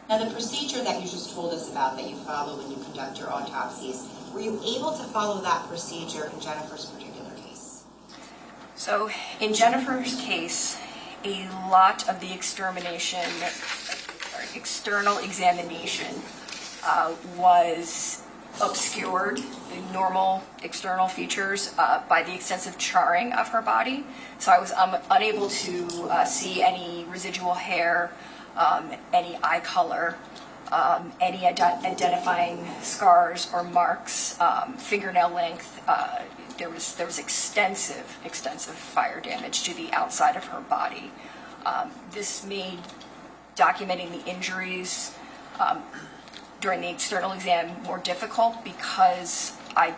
Now, the procedure that you just told us about that you follow when you conduct your autopsies, were you able to follow that procedure in Jennifer's particular case? So in Jennifer's case, a lot of the external examination was obscured, the normal external features, by the extensive charring of her body. So I was unable to see any residual hair, any eye color, any identifying scars or marks, fingernail length. There was extensive fire damage to the outside of her body. This made documenting the injuries during the external exam more difficult because I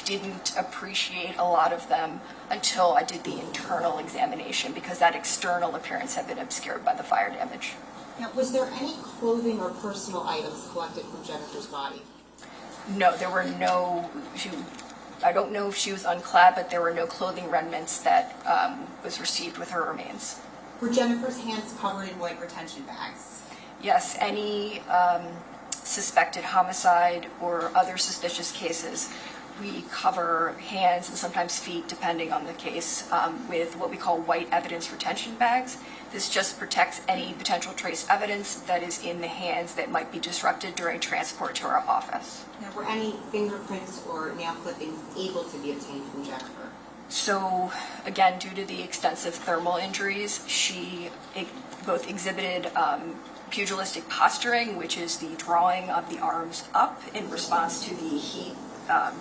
didn't appreciate a lot of them until I did the internal examination, because that external appearance had been obscured by the fire damage. Now, was there any clothing or personal items collected from Jennifer's body? No, there were no. I don't know if she was unclad, but there were no clothing remnants that was received with her remains. Were Jennifer's hands covered in white retention bags? Yes, any suspected homicide or other suspicious cases, we cover hands and sometimes feet, depending on the case, with what we call white evidence retention bags. This just protects any potential trace evidence that is in the hands that might be disrupted during transport to our office. Now, were any fingerprints or nail clippings able to be obtained from Jennifer? So, again, due to the extensive thermal injuries, she both exhibited pugilistic posturing, which is the drawing of the arms up in response to the heat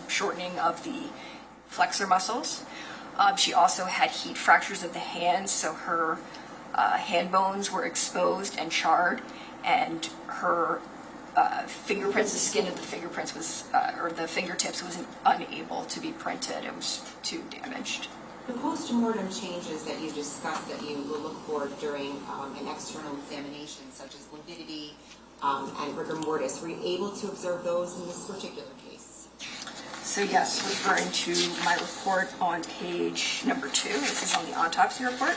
shortening of the flexor muscles. She also had heat fractures of the hands, so her hand bones were exposed and charred, and her fingerprints, the skin of the fingerprints was, or the fingertips was unable to be printed. It was too damaged. The post-mortem changes that you discussed that you will look for during an external examination, such as lividity and rigor mortis, were you able to observe those in this particular case? So yes, referring to my report on page number 2, this is on the autopsy report.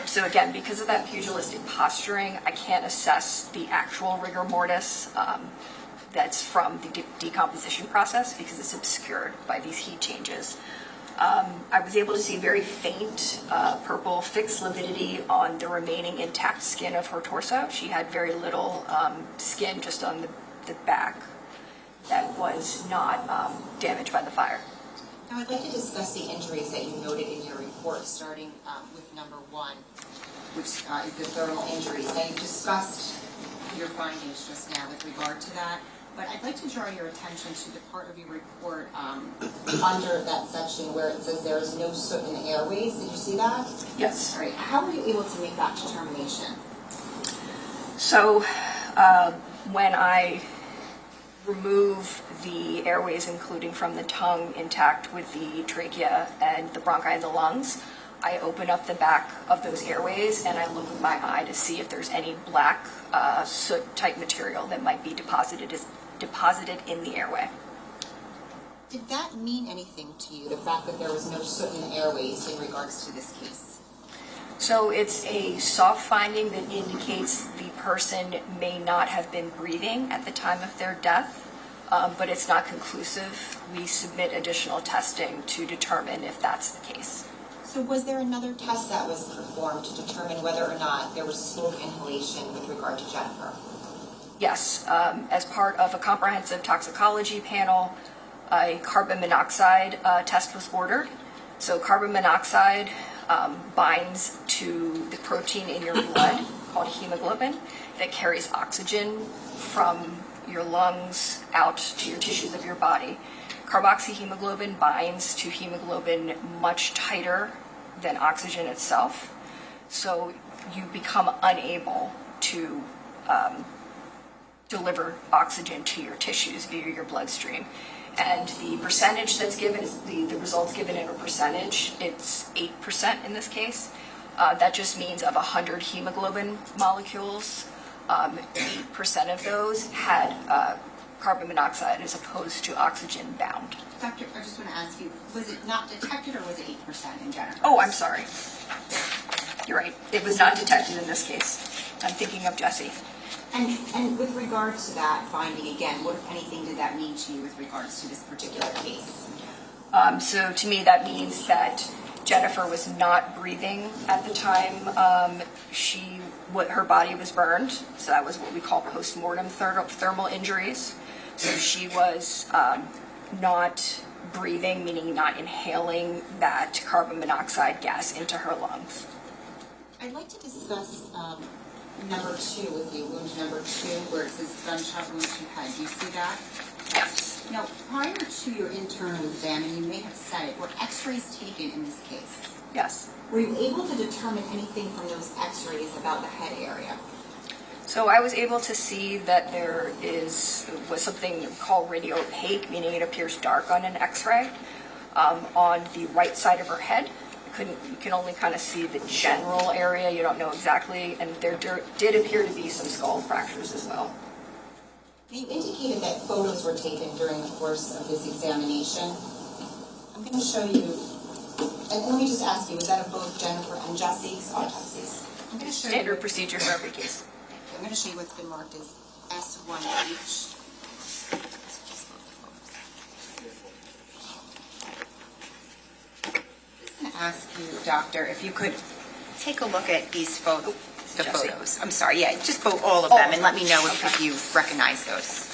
So again, because of that pugilistic posturing, I can't assess the actual rigor mortis that's from the decomposition process because it's obscured by these heat changes. I was able to see very faint purple fixed lividity on the remaining intact skin of her torso. She had very little skin just on the back that was not damaged by the fire. Now, I'd like to discuss the injuries that you noted in your report, starting with number 1, which is the thermal injuries. Now, you discussed your findings just now with regard to that, but I'd like to draw your attention to the part of your report under that section where it says there is no soot in the airways. Did you see that? Yes. All right. How were you able to make that determination? So when I remove the airways, including from the tongue, intact with the trachea and the bronchi and the lungs, I open up the back of those airways and I look with my eye to see if there's any black soot-type material that might be deposited in the airway. Did that mean anything to you, the fact that there was no soot in the airways in regards to this case? So it's a soft finding that indicates the person may not have been breathing at the time of their death, but it's not conclusive. We submit additional testing to determine if that's the case. So was there another test that was performed to determine whether or not there was smoke inhalation with regard to Jennifer? Yes. As part of a comprehensive toxicology panel, a carbon monoxide test was ordered. So carbon monoxide binds to the protein in your blood called hemoglobin that carries oxygen from your lungs out to your tissues of your body. Carboxyhemoglobin binds to hemoglobin much tighter than oxygen itself, so you become unable to deliver oxygen to your tissues via your bloodstream. And the percentage that's given is the results given in a percentage. It's 8% in this case. That just means of 100 hemoglobin molecules, 8% of those had carbon monoxide as opposed to oxygen bound. Doctor, I just want to ask you, was it not detected or was it 8% in Jennifer? Oh, I'm sorry. You're right. It was not detected in this case. I'm thinking of Jesse. And with regards to that finding, again, what, if anything, did that mean to you with regards to this particular case? So to me, that means that Jennifer was not breathing at the time her body was burned. So that was what we call post-mortem thermal injuries. So she was not breathing, meaning not inhaling that carbon monoxide gas into her lungs. I'd like to discuss number 2 with you, wound number 2, where it says gunshot wound to head. Do you see that? Yes. Now, prior to your internal exam, and you may have said it, were x-rays taken in this case? Yes. Were you able to determine anything from those x-rays about the head area? So I was able to see that there was something called radiopaque, meaning it appears dark on an x-ray, on the right side of her head. You can only kind of see the general area, you don't know exactly, and there did appear to be some skull fractures as well. You indicated that photos were taken during the course of this examination. I'm going to show you, and let me just ask you, was that of both Jennifer and Jesse's autopsies? I'm going to show Standard procedure for every case. I'm going to show you what's been marked as S1H. I'm going to ask you, Doctor, if you could take a look at these photos. The Jesse. photos. I'm sorry, yeah, just all of them, and let me know if you recognize those.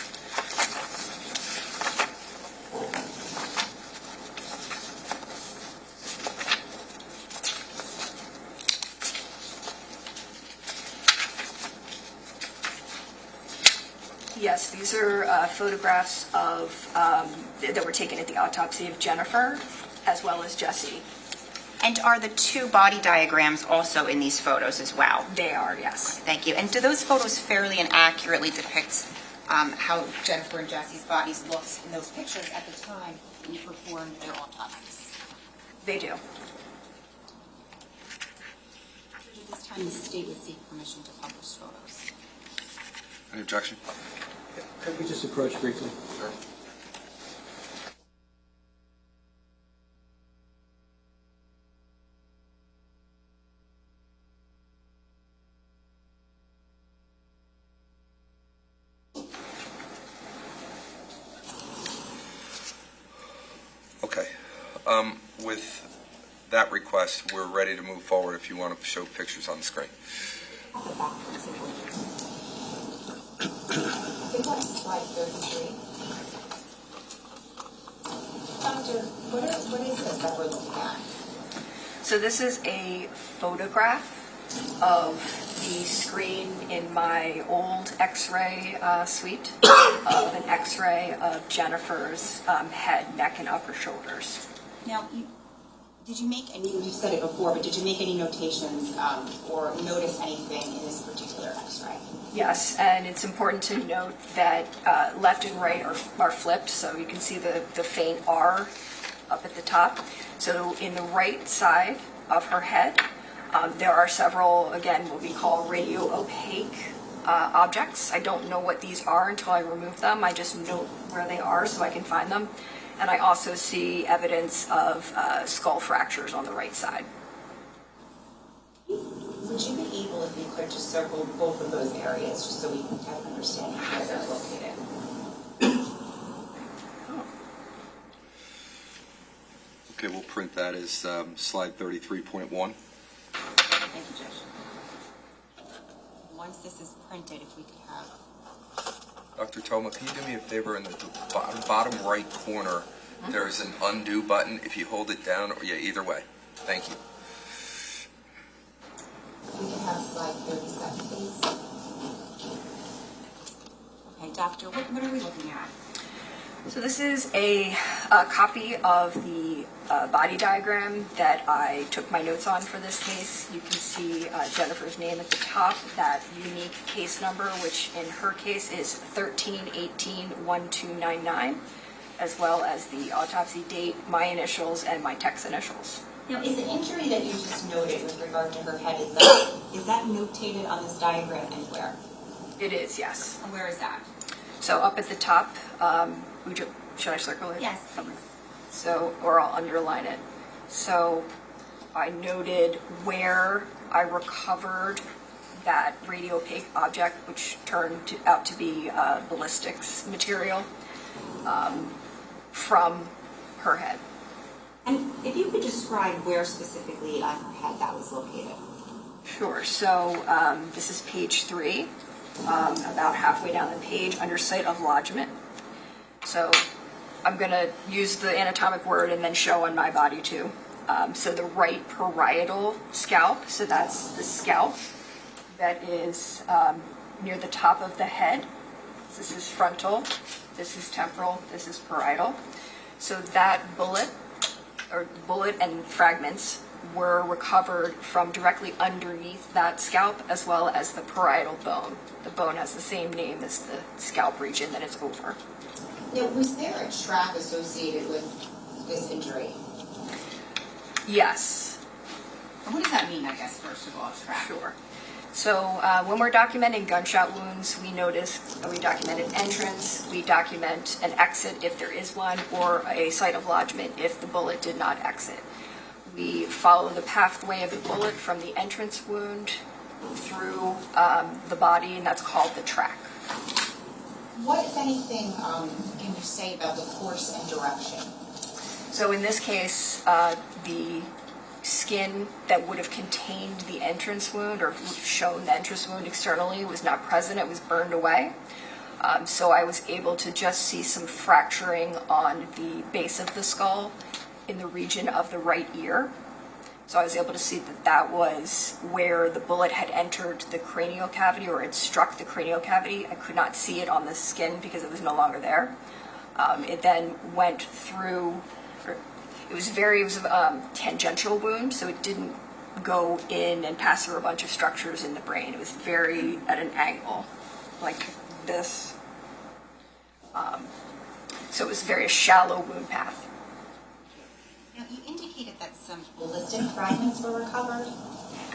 Yes, these are photographs of that were taken at the autopsy of Jennifer, as well as Jesse. And are the 2 body diagrams also in these photos as well? They are, yes. Thank you. And do those photos fairly and accurately depict how Jennifer and Jesse's bodies looked in those pictures at the time when you performed their autopsies? They do. At this time, the state would seek permission to publish photos. Any objection? Could we just approach briefly? Sure. Okay. With that request, we're ready to move forward if you want to show pictures on the screen. Slide 33. Doctor, what is this that we're looking at? So this is a photograph of the screen in my old x-ray suite of an x-ray of Jennifer's head, neck, and upper shoulders. Now, did you make any, you said it before, but did you make any notations or notice anything in this particular x-ray? Yes, and it's important to note that left and right are flipped, so you can see the faint R up at the top. So in the right side of her head, there are several, again, what we call radio-opaque objects. I don't know what these are until I remove them. I just note where they are so I can find them. And I also see evidence of skull fractures on the right side. Would you be able, if you could, just circle both of those areas just so we can have an understanding of where they're located? Okay, we'll print that as slide 33.1. Thank you, Judge. Once this is printed, if we could have... Dr. Toma, can you do me a favor? In the bottom right corner, there's an undo button. If you hold it down, or yeah, either way. Thank you. We can have slide 37, please. Okay, Doctor, what are we looking at? So this is a copy of the body diagram that I took my notes on for this case. You can see Jennifer's name at the top, that unique case number, which in her case is 13181299, as well as the autopsy date, my initials, and my tech's initials. Now, is the injury that you just noted with regard to her head, is that notated on this diagram anywhere? It is, yes. And where is that? So up at the top, should I circle it? Yes. So, or I'll underline it. So I noted where I recovered that radiopaque object, which turned out to be ballistics material, from her head. And if you could describe where specifically on her head that was located. Sure. So this is page 3, about halfway down the page, under site of lodgement. So I'm going to use the anatomic word and then show on my body too. So the right parietal scalp, so that's the scalp that is near the top of the head. This is frontal, this is temporal, this is parietal. So that bullet and fragments were recovered from directly underneath that scalp, as well as the parietal bone. The bone has the same name as the scalp region that it's over. Now, was there a track associated with this injury? Yes. And what does that mean, I guess, first of all, track? Sure. So when we're documenting gunshot wounds, we document an entrance, we document an exit if there is one, or a site of lodgement if the bullet did not exit. We follow the pathway of the bullet from the entrance wound through the body, and that's called the track. What, if anything, can you say about the course and direction? So in this case, the skin that would have contained the entrance wound or would have shown the entrance wound externally was not present. It was burned away. So I was able to just see some fracturing on the base of the skull in the region of the right ear. So I was able to see that that was where the bullet had entered the cranial cavity, or it struck the cranial cavity. I could not see it on the skin because it was no longer there. It then went through, it was a tangential wound, so it didn't go in and pass through a bunch of structures in the brain. It was very at an angle, like this. So it was very shallow wound path. Now, you indicated that some ballistic fragments were recovered.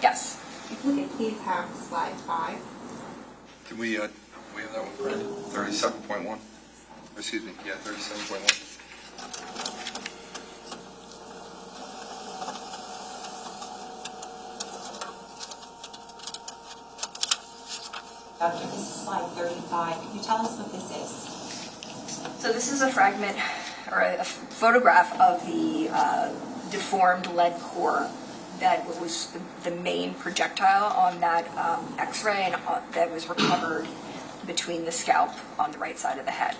Yes. If we could please have slide 5. Can we have that one, Fred? 37.1? Excuse me, yeah, 37.1. Doctor, this is slide 35. Can you tell us what this is? So this is a fragment, or a photograph of the deformed lead core that was the main projectile on that X-ray, and that was recovered between the scalp on the right side of the head.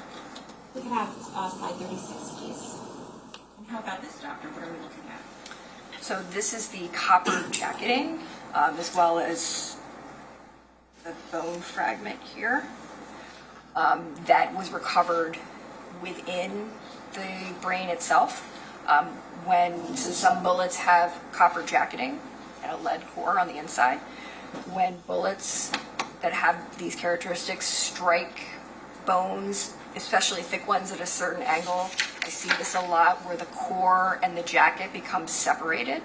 We could have slide 36, please. And how about this, doctor? What are we looking at? So this is the copper jacketing, as well as the bone fragment here, that was recovered within the brain itself. So some bullets have copper jacketing and a lead core on the inside. When bullets that have these characteristics strike bones, especially thick ones at a certain angle, I see this a lot where the core and the jacket become separated.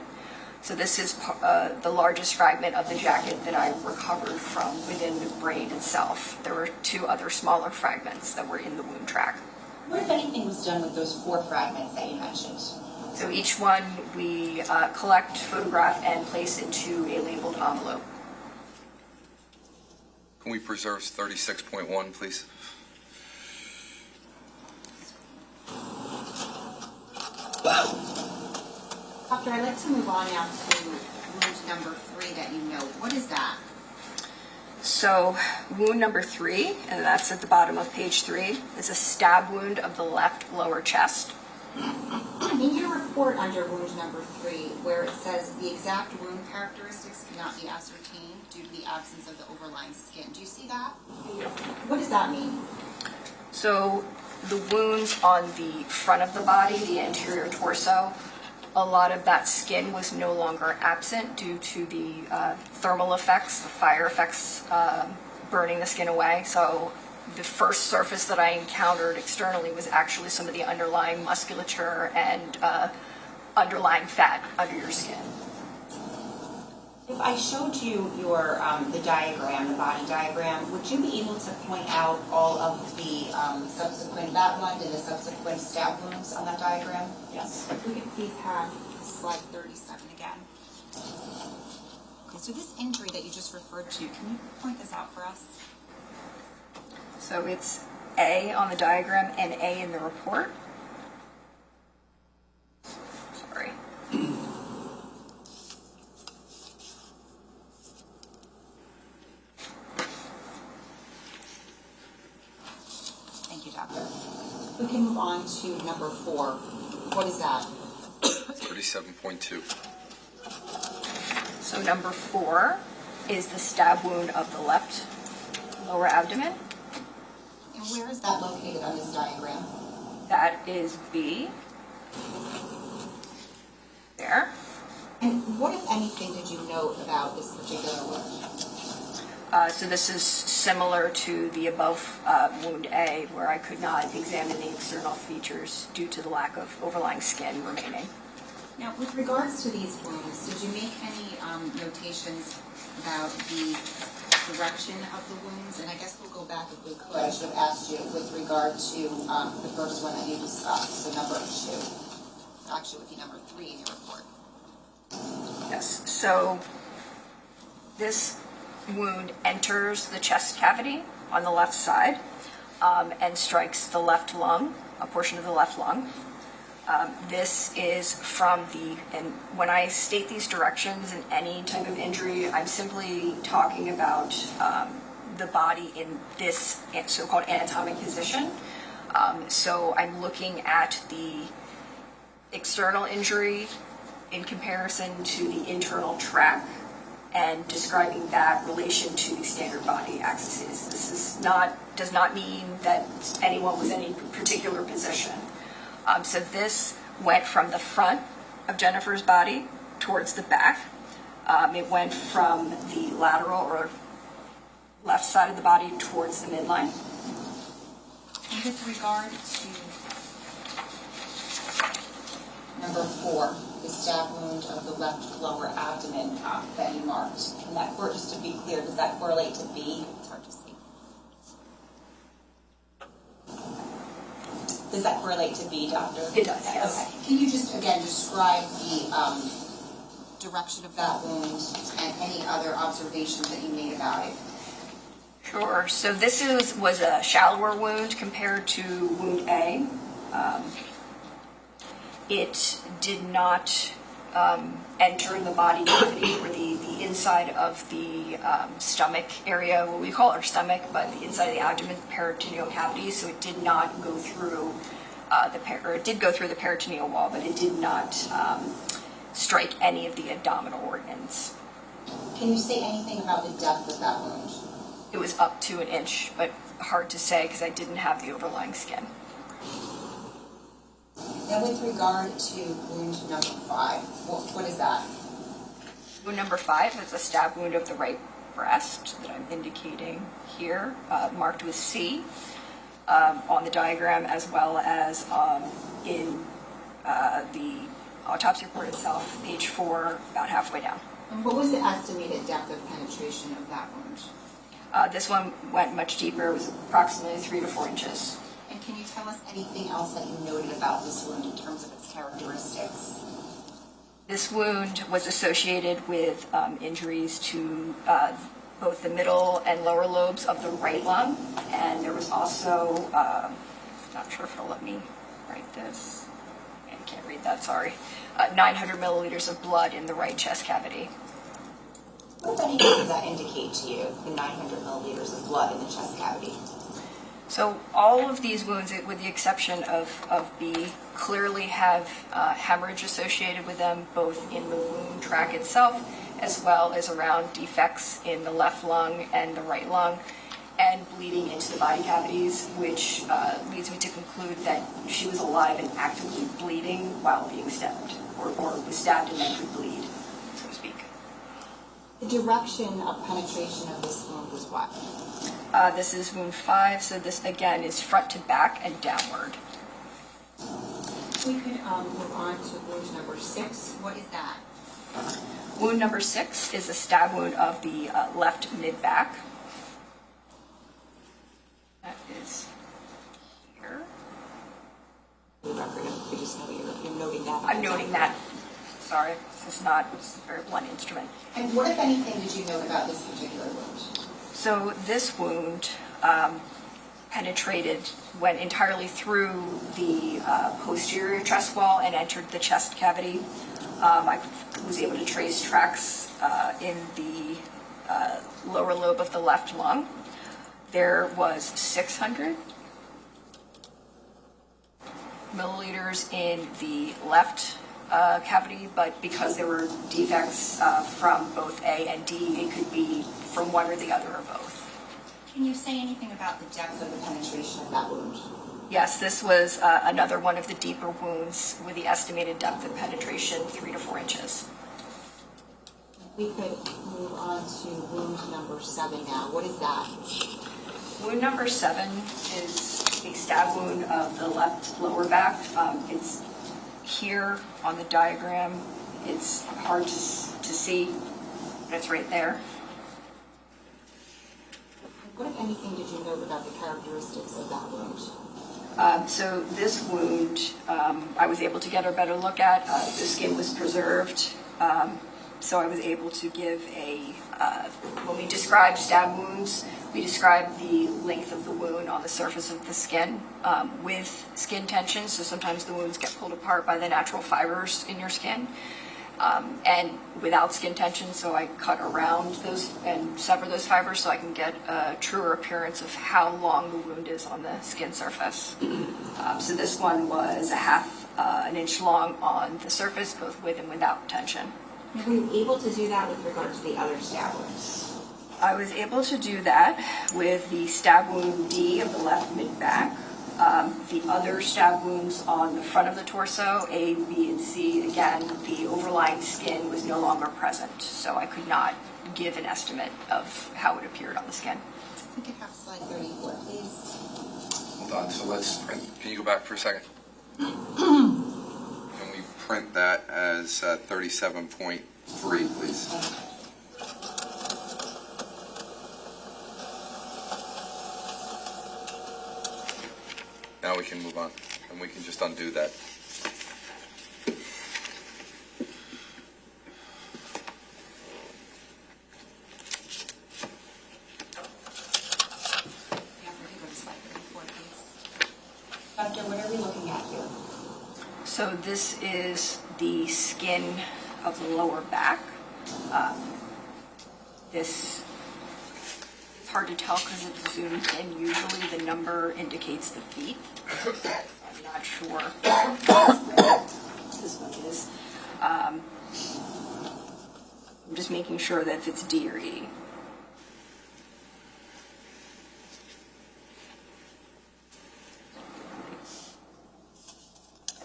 So this is the largest fragment of the jacket that I recovered from within the brain itself. There were 2 other smaller fragments that were in the wound track. What, if anything, was done with those 4 fragments that you mentioned? So each one we collect, photograph, and place into a labeled envelope. Can we preserve 36.1, please? Doctor, I'd like to move on now to wound number 3 that you note. What is that? So wound number 3, and that's at the bottom of page 3, is a stab wound of the left lower chest. In your report under wound number 3, where it says the exact wound characteristics cannot be ascertained due to the absence of the overlying skin, do you see that? What does that mean? So the wounds on the front of the body, the anterior torso, a lot of that skin was no longer absent due to the thermal effects, the fire effects burning the skin away. So the first surface that I encountered externally was actually some of the underlying musculature and underlying fat under your skin. If I showed you your the diagram, the body diagram, would you be able to point out all of the subsequent bat wound and the subsequent stab wounds on that diagram? Yes. If we could please have slide 37 again. Okay, so this injury that you just referred to, can you point this out for us? So it's A on the diagram and A in the report. Sorry. Thank you, Doctor. We can move on to number 4. What is that? 37.2. So number 4 is the stab wound of the left lower abdomen. And where is that located on this diagram? That is B. There. And what, if anything, did you note about this particular wound? So this is similar to the above wound A, where I could not examine the external features due to the lack of overlying skin remaining. Now, with regards to these wounds, did you make any notations about the direction of the wounds? And I guess we'll go back if we could. I should have asked you with regard to the first one that you discussed, so number 2. Actually, would be number 3 in your report. Yes. So this wound enters the chest cavity on the left side and strikes the left lung, a portion of the left lung. This is from and when I state these directions in any type of injury, I'm simply talking about the body in this so-called anatomic position. So I'm looking at the external injury in comparison to the internal track and describing that relation to the standard body axes. This does not mean that anyone was in any particular position. So this went from the front of Jennifer's body towards the back. It went from the lateral or left side of the body towards the midline. And with regard to number 4, the stab wound of the left lower abdomen that you marked, and that, just to be clear, does that correlate to B? It's hard to see. Does that correlate to B, Doctor? It does, yes. Okay. Can you just, again, describe the direction of that wound and any other observations that you made about it? Sure. So this was a shallower wound compared to wound A. It did not enter the body cavity or the inside of the stomach area, what we call our stomach, but the inside of the abdomen, peritoneal cavity. So it did not go through it did go through the peritoneal wall, but it did not strike any of the abdominal organs. Can you say anything about the depth of that wound? It was up to an inch, but hard to say because I didn't have the overlying skin. Now, with regard to wound number 5, what is that? Wound number 5 is a stab wound of the right breast that I'm indicating here, marked with C on the diagram, as well as in the autopsy report itself, page 4, about halfway down. And what was the estimated depth of penetration of that wound? This one went much deeper. It was approximately 3 to 4 inches. And can you tell us anything else that you noted about this wound in terms of its characteristics? This wound was associated with injuries to both the middle and lower lobes of the right lung, and there was also, not sure if it'll let me write this. I can't read that, sorry. 900 milliliters of blood in the right chest cavity. What, if anything, does that indicate to you, the 900 milliliters of blood in the chest cavity? So all of these wounds, with the exception of B, clearly have hemorrhage associated with them, both in the wound track itself, as well as around defects in the left lung and the right lung, and bleeding into the body cavities, which leads me to conclude that she was alive and actively bleeding while being stabbed, or was stabbed and then could bleed, so to speak. The direction of penetration of this wound was what? This is wound 5, so this again is front to back and downward. We could move on to wound number 6. What is that? Wound number 6 is a stab wound of the left mid-back. That is here. The record, we just know you're noting that. I'm noting that sorry, this is not a very blunt instrument. And what, if anything, did you note about this particular wound? So this wound penetrated, went entirely through the posterior chest wall and entered the chest cavity. I was able to trace tracks in the lower lobe of the left lung. There was 600 milliliters in the left cavity, but because there were defects from both A and D, it could be from one or the other or both. Can you say anything about the depth of the penetration of that wound? Yes, this was another one of the deeper wounds with the estimated depth of penetration 3 to 4 inches. If we could move on to wound number 7 now. What is that? Wound number 7 is a stab wound of the left lower back. It's here on the diagram. It's hard to see, but it's right there. What, if anything, did you note about the characteristics of that wound? So this wound, I was able to get a better look at. The skin was preserved, so I was able to give when we describe stab wounds, we describe the length of the wound on the surface of the skin with skin tension. So sometimes the wounds get pulled apart by the natural fibers in your skin. And without skin tension, so I cut around those and sever those fibers so I can get a truer appearance of how long the wound is on the skin surface. So this one was an inch long on the surface, both with and without tension. Were you able to do that with regard to the other stab wounds? I was able to do that with the stab wound D of the left mid-back. The other stab wounds on the front of the torso, A, B, and C, again, the overlying skin was no longer present, so I could not give an estimate of how it appeared on the skin. We could have slide 34, please. Hold on, so let's print. Can you go back for a second? Can we print that as 37.3, please? Now we can move on, and we can just undo that. Doctor, what are we looking at here? So this is the skin of the lower back. This is hard to tell because it's zoomed in. Usually the number indicates the feet. I'm not sure where this one is. I'm just making sure that if it's D or E.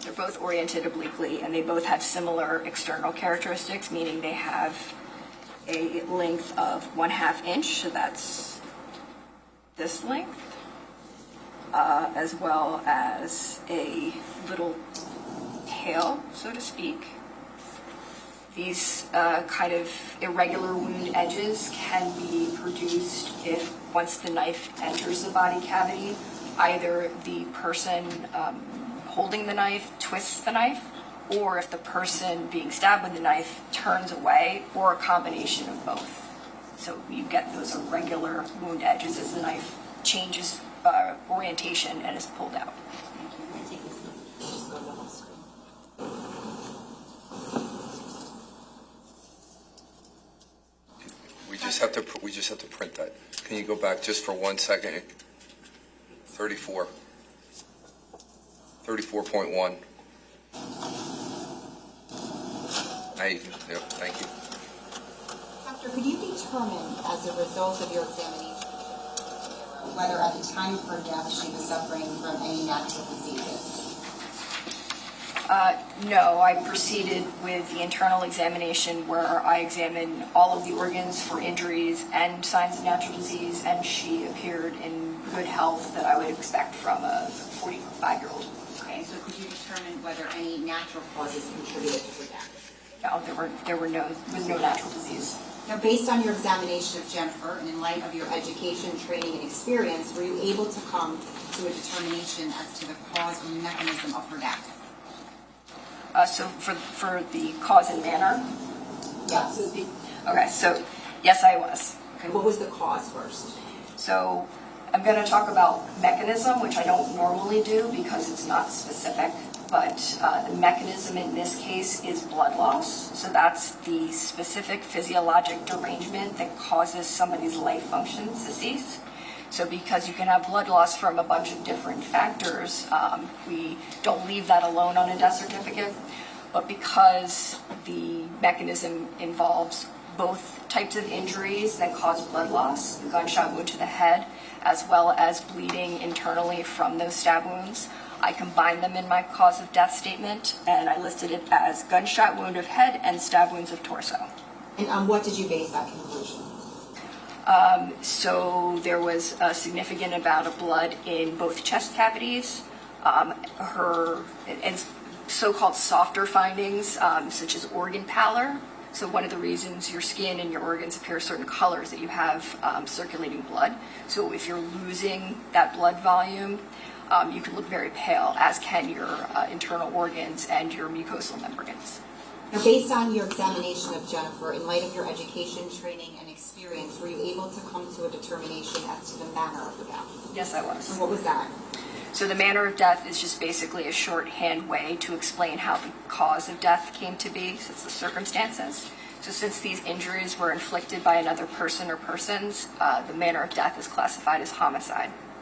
They're both oriented obliquely, and they both have similar external characteristics, meaning they have a length of 1/2 inch, so that's this length, as well as a little tail, so to speak. These kind of irregular wound edges can be produced if, once the knife enters the body cavity, either the person holding the knife twists the knife, or if the person being stabbed with the knife turns away, or a combination of both. So you get those irregular wound edges as the knife changes orientation and is pulled out. Just go to the whole screen. We just have to print that. Can you go back just for 1 second? 34. 34.1. Now you can, yep, thank you. Doctor, could you determine, as a result of your examination, whether at the time of her death she was suffering from any natural diseases? No, I proceeded with the internal examination where I examined all of the organs for injuries and signs of natural disease, and she appeared in good health that I would expect from a 45-year-old. Okay, so could you determine whether any natural causes contributed to her death? No, there was no natural disease. Now, based on your examination of Jennifer, and in light of your education, training, and experience, were you able to come to a determination as to the cause or mechanism of her death? So for the cause and manner? Yes. Okay, so yes, I was. Okay, what was the cause first? So I'm going to talk about mechanism, which I don't normally do because it's not specific, but the mechanism in this case is blood loss. So that's the specific physiologic derangement that causes somebody's life functions to cease. So because you can have blood loss from a bunch of different factors, we don't leave that alone on a death certificate. But because the mechanism involves both types of injuries that cause blood loss, the gunshot wound to the head, as well as bleeding internally from those stab wounds, I combined them in my cause of death statement, and I listed it as gunshot wound of head and stab wounds of torso. And on what did you base that conclusion? So there was a significant amount of blood in both chest cavities, and so-called softer findings, such as organ pallor. So one of the reasons your skin and your organs appear certain colors that you have circulating blood. So if you're losing that blood volume, you can look very pale, as can your internal organs and your mucosal membranes. Now, based on your examination of Jennifer, in light of your education, training, and experience, were you able to come to a determination as to the manner of the death? Yes, I was. And what was that? So the manner of death is just basically a shorthand way to explain how the cause of death came to be, so it's the circumstances. So since these injuries were inflicted by another person or persons, the manner of death is classified as homicide.